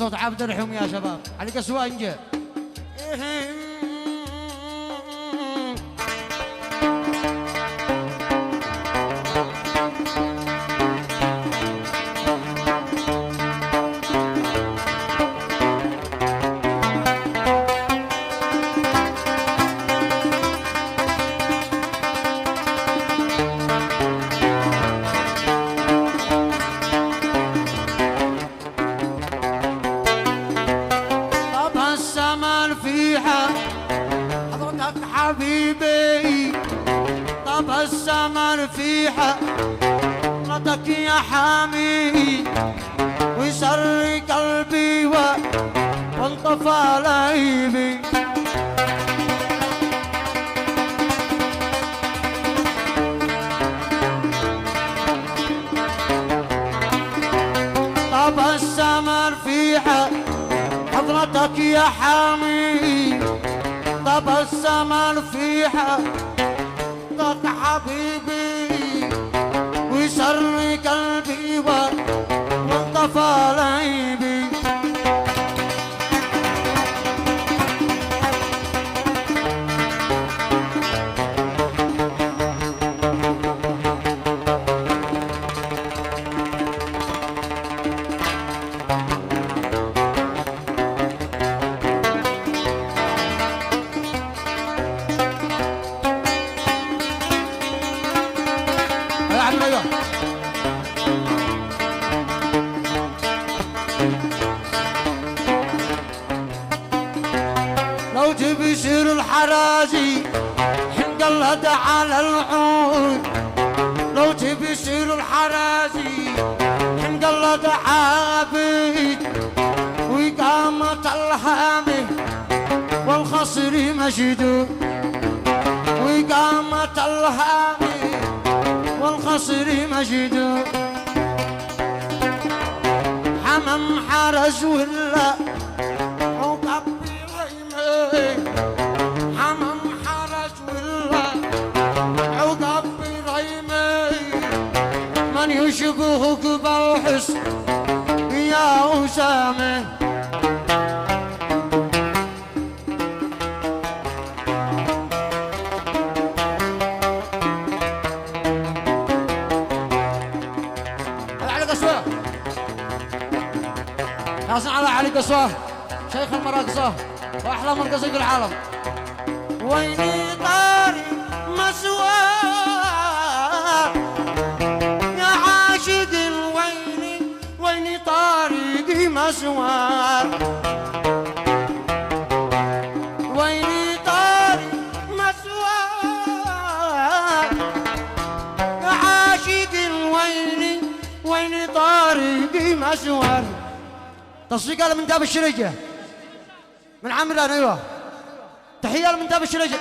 بصوت عبد الرحيم يا شباب على قسوة انجا. حبيبي طب السمر في حضرتك يا حامي ويسر قلبي وانطفى لهيبي. طب السمر في حضرتك يا حامي طب السمر في حضرتك حبيبي ويسر قلبي وانطفى لهيبي. لو تبي يصير الحراجي حنقلد على العود. لو تبي يصير الحراجي حنقلد عابد وقامت الهامه والخصر مشدود. وقامت الهامه والخصر مشدود. حمم حرج ولا حمم حرج ولا عقب بريمي من يشبهك بالحسن يا أسامة. علي قصوى ياسن على علي قصوى شيخ المراقصة واحلى مرقصي في العالم. ويني طاري مسوار يا عاشق ويني طاري مسوار. ويني طاري مسوار يا عاشق ويني طاري مسوار. تصفيق من داب الشريجة من عمران. ايوه تحيه من داب الشريجة.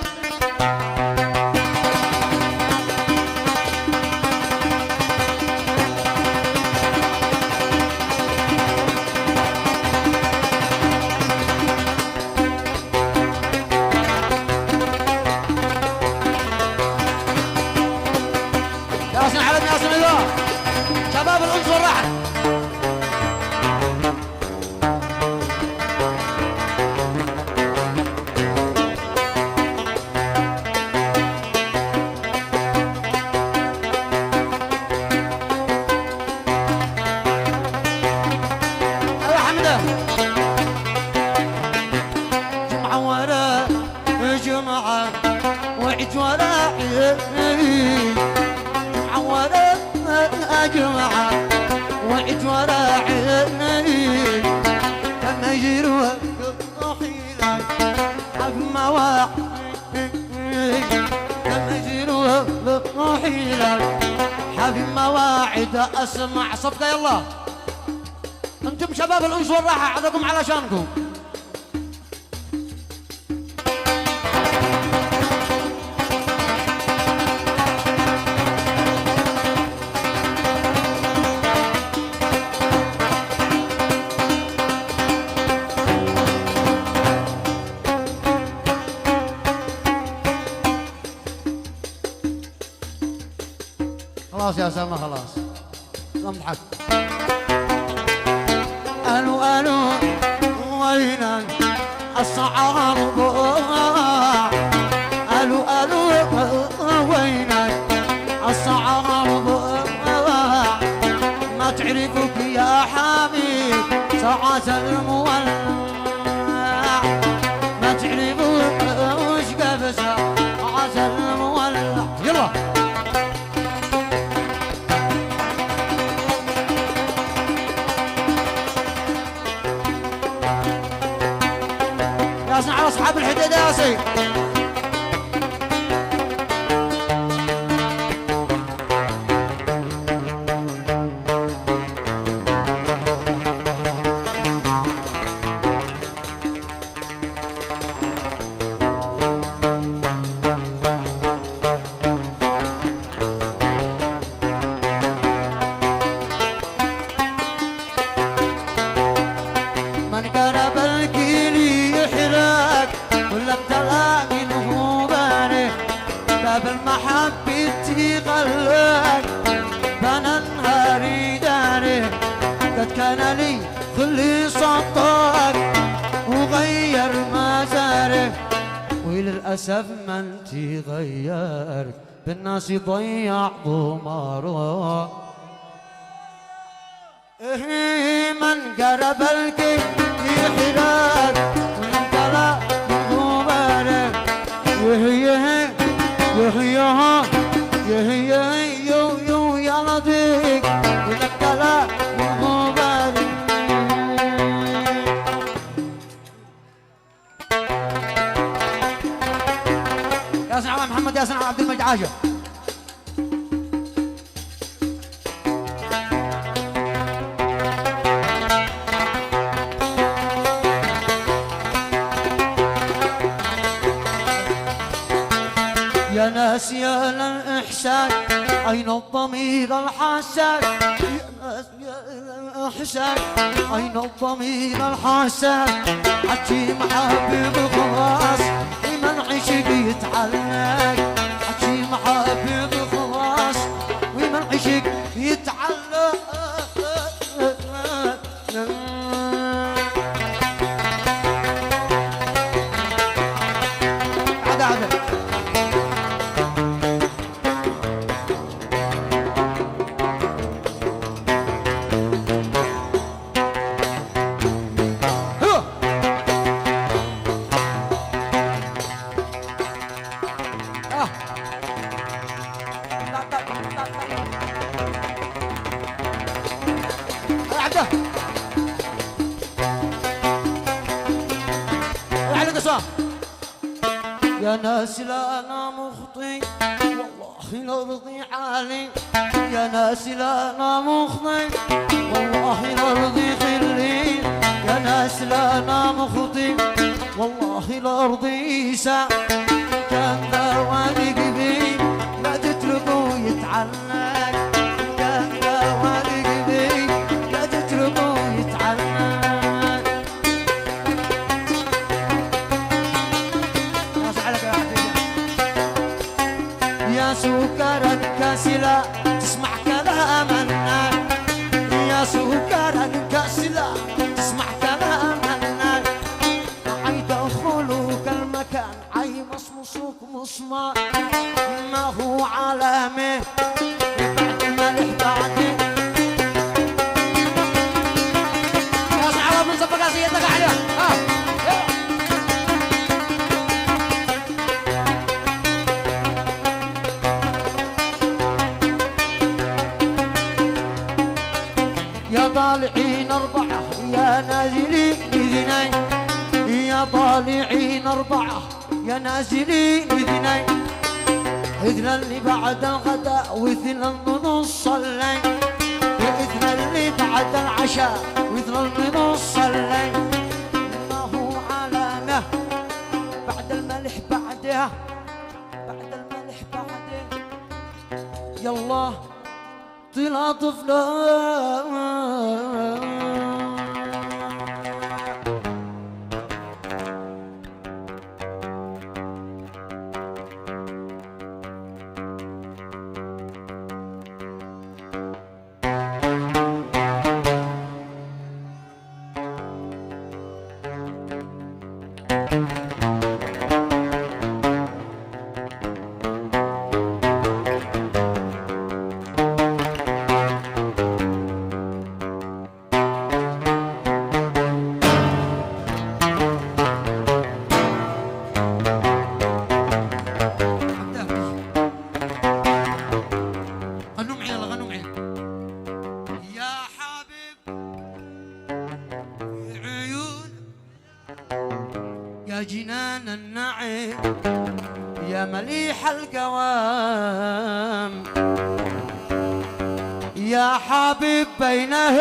ياسن علم ياسن. ايوه شباب الانس والرحل. جمعة وعد ولا عيد معورة جمعة وعد ولا عيد كما يجروا حيلة حب مواعيد كما يجروا حيلة حب مواعيد. اسمع صفقة يلا انتم شباب الانس والراحة عدكم علشانكم. خلاص يا سامة خلاص نضحك. الو الو وينك الصعاب الو الو وينك الصعاب ما تعرفك يا حبيب ساعة المولع ما تعرفك وش قبل ساعة المولع يلا ياسن على اصحاب الحديده يا سيد من قرب الكيلي يحرق ولا بتلاقي نهوباني باب المحبة تغلق بنا نهاري داري قد كان لي خلي صدق وغير مزاري وللأسف ما انتي غيرك بالناس يضيع ضماره من قرب الكي يحرق من طلع مبارك وهي يو يا لطيف من طلع مبارك ياسن على محمد ياسن على عبد المجيد عاشر يا ناس يا الإحسان أين الضمير الحسن يا ناس يا الإحسان أين الضمير الحسن حكي محبب خلاص لمن عشق يتعلق حكي محبب خلاص ومن عشق يتعلق عدد يا ناس لا انا مخطي والله الارض عالي يا ناس لا انا مخطي والله الارض خلي يا ناس لا انا مخطي والله الارض يسع كان ذواني قبيل لا تتركوا يتعلق كان ذواني قبيل لا تتركوا يتعلق يا سكر كاسلا تسمع كلام الناس يا سكر كاسلا تسمع كلام الناس عي دخلوك المكان عي مصمصوك مصمار ما هو علامه بعد الملح بعدين يا صعب من صفقة سيدك عليها يا طالعين أربعة يا نازلين اثنين يا طالعين أربعة يا نازلين اثنين إثنى اللي بعد الغداء واثنى النص الليل واثنى اللي بعد العشاء واثنى النص الليل ما هو علامة بعد الملح بعدها بعد الملح بعدها يلا طلع طفلان غنوا معي يلا غنوا معي. يا حبيب في عيون يا جنان النعيم يا مليح القوام يا حبيب بينه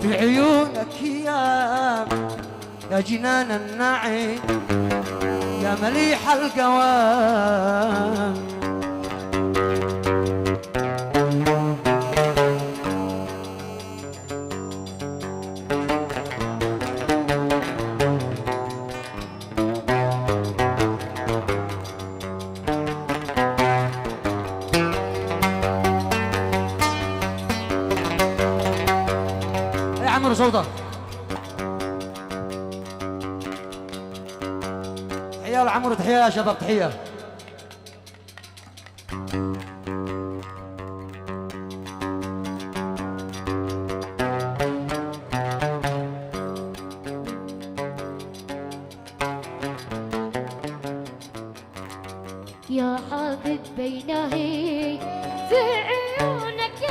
في عيونك يا جنان النعيم يا مليح القوام يا عمرو صوتك. تحية لعمرو، تحية يا شباب، تحية. يا حبيب بينه في عيونك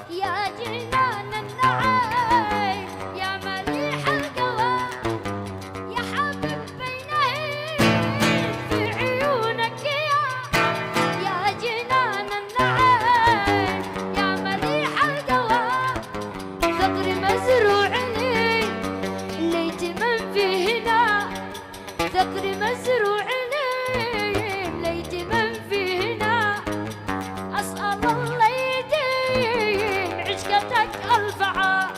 يا جنان النعيم يا مليح القوام يا حبيب بينه في عيونك يا جنان النعيم يا مليح القوام ثغر مزروع ليت من فينا ثغر مزروع ليت من فينا أسأل الله يديم عشقتك ألف عام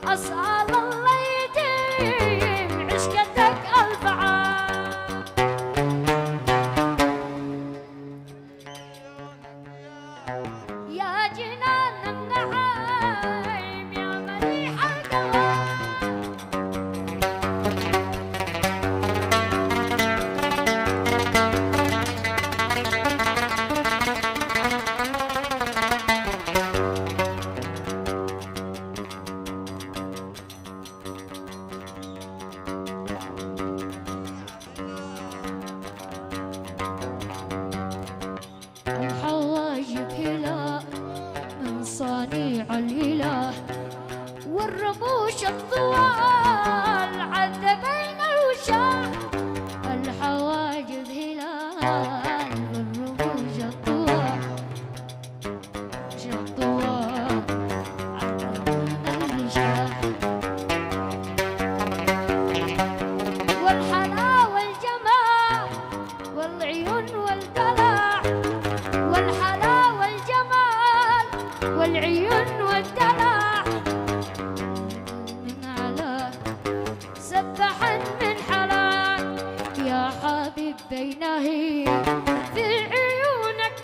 أسأل الله يديم عشقتك ألف عام يا جنان النعيم يا مليح القوام الحواجب هلا من صنيع الإله والرموش الطوال عذبين الوشاح الحواجب هلال والرموش الطوال عذبين الوشاح والحلا والجمال والعيون والدلع والحلا والجمال والعيون والدلع من على سبحا من حلا يا حبيب بينه في عيونك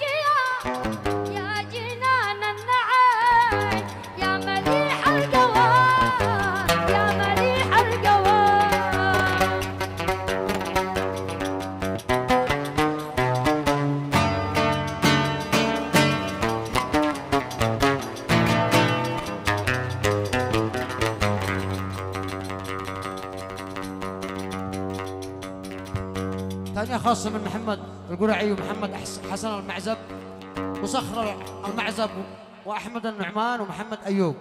يا جنان النعيم يا مليح القوام يا مليح القوام ثانية خاصة من محمد القرعي ومحمد حسن المعزب وصخر المعزب وأحمد النعمان ومحمد أيوب.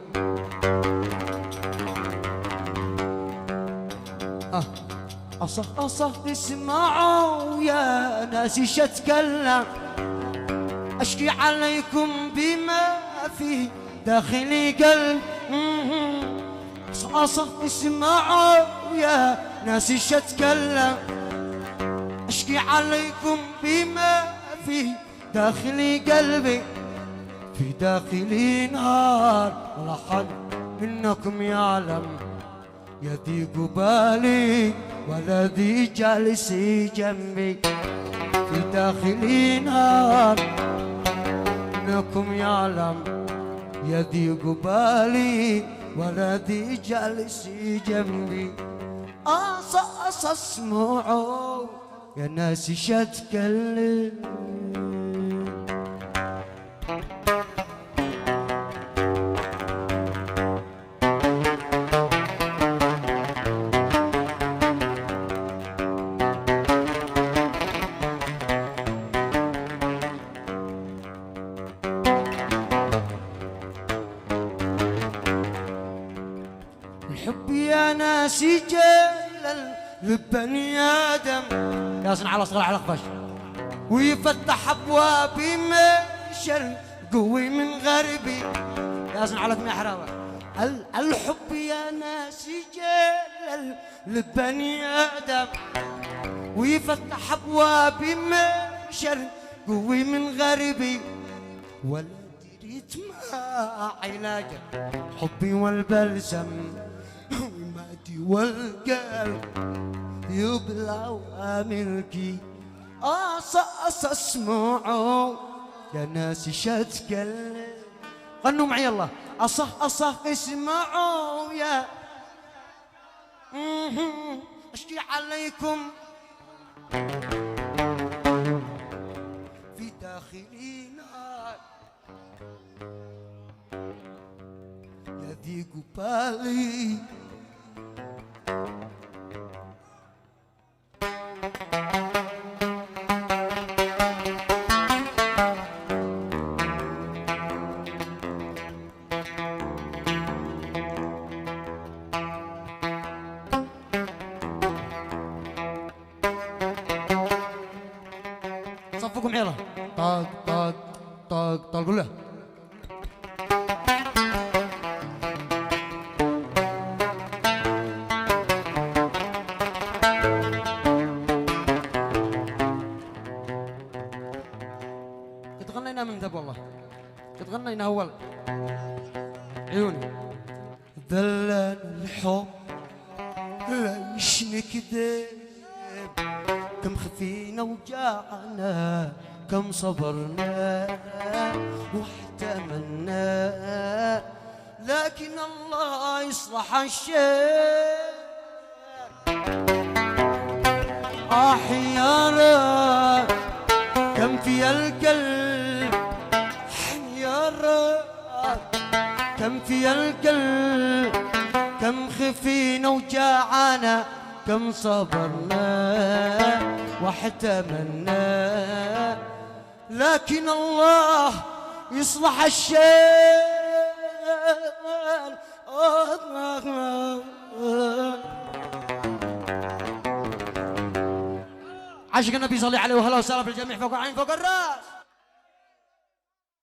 أصح اسمعوا يا ناس ايش اتكلم اشكي عليكم بما في داخلي قلب. أصح اسمعوا يا ناس ايش اتكلم اشكي عليكم بما في داخلي قلبي في داخلي نار ولا حد منكم يعلم يضيق بالي ولا ذي جالس جنبي في داخلي نار منكم يعلم يضيق بالي ولا ذي جالس جنبي. اسمعوا يا ناس ايش اتكلم ناس يجلل لبني آدم ياسن على صغير على خفش ويفتح أبواب مشل قوي من غربي. ياسن على دمي حراوة. الحب يا ناس يجلل لبني آدم ويفتح أبواب مشل قوي من غربي. ولا دريت ما علاج حبي والبلسم ومادي والقلب يبلع ملكي. أص اسمعوا يا ناس شتكلم غنوا معي يلا. أصح اسمعوا يا اشكي عليكم في داخلي نار يضيق بالي. صفقوا معي يلا. طاق طاق طاق طاق قول له. قد غنينا من ذب والله. قد غنينا أول عيوني. ذلنا الحب ليش نكذب كم خفينا وجاعنا كم صبرنا واحتملنا لكن الله يصلح الشيء. حيارة كم في القلب حيارة كم في القلب كم خفينا وجاعنا كم صبرنا واحتملنا لكن الله يصلح الشيء. عاشق النبي صلى الله عليه وسلم بالجميع فوق العين فوق الراس.